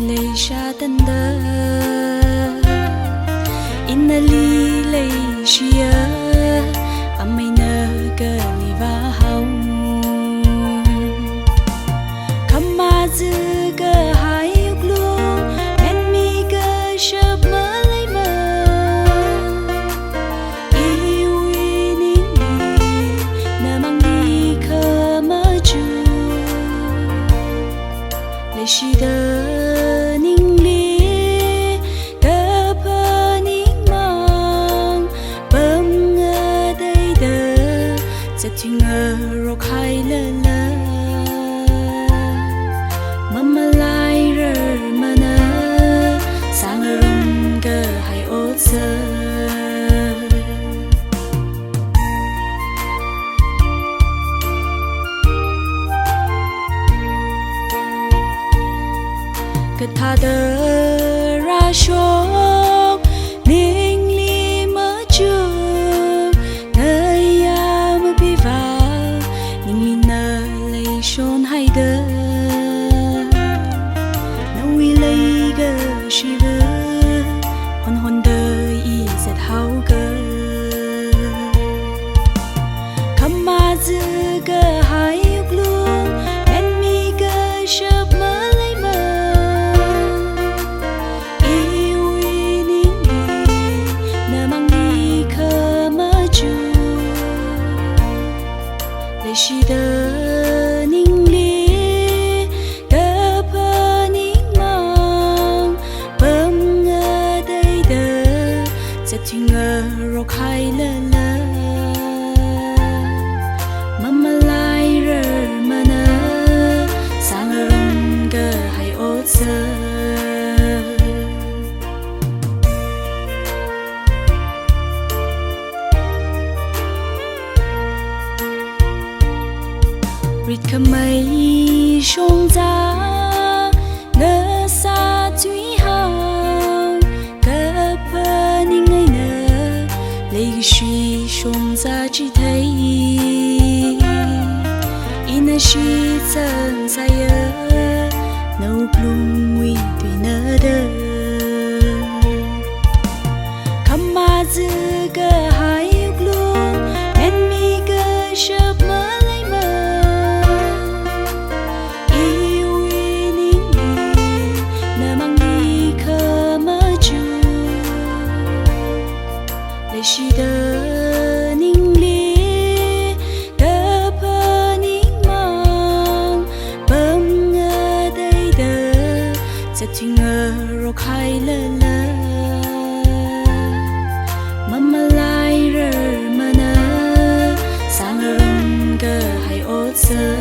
lệ xa tân đơ inna li lệ xia amay nơ cơ li va hồng kama dư cơ hai uk lu men mi cơ sớp mơ lấy mơ yêu ninh đi nơ mang đi khơ mơ chu lệ xì đơ ninh li cơ phơ ninh mang bơm ngơ đây đơ giật thuyền ngơ rô khai lơ lơ mama lai rơ mơ nơ sang rung cơ hai ốt sơ cơ tha đơ ra shok ninh li mơ chu nơi ya mơ bi va ninh li nơ lây shon hai đơ nâu i lây gơ shi vơ hon hon đơ i giật hao cơ kama dư cơ hai uk lu en mi cơ sớp mơ lấy mơ yêu i ninh đi nơ mang đi khơ mơ chu lệ shi đơ ninh li cơ phơ ninh mang bơm ngơ đây đơ giật thuyền ngơ rô khai lơ lơ mama lai rơ mơ nơ sang rung cơ hai ốt sơ rít khơ mây shong ra ngơ xa Thui hang cơ phơ ninh ngây nơ lấy suy shong ra chỉ thấy ina shi chân sai nâu plum nguy tùy nơ đơ kama dư cơ hai uk lu en mi cơ sớp mơ lấy mơ yêu i ninh đi nơ mang đi khơ mơ chu lệ shi đơ ninh li cơ phơ ninh mang bơm ngơ đây đơ giật thuyền ngơ rô khai lơ lơ mama lai rơ mơ nơ sang rung cơ hai ốt sơ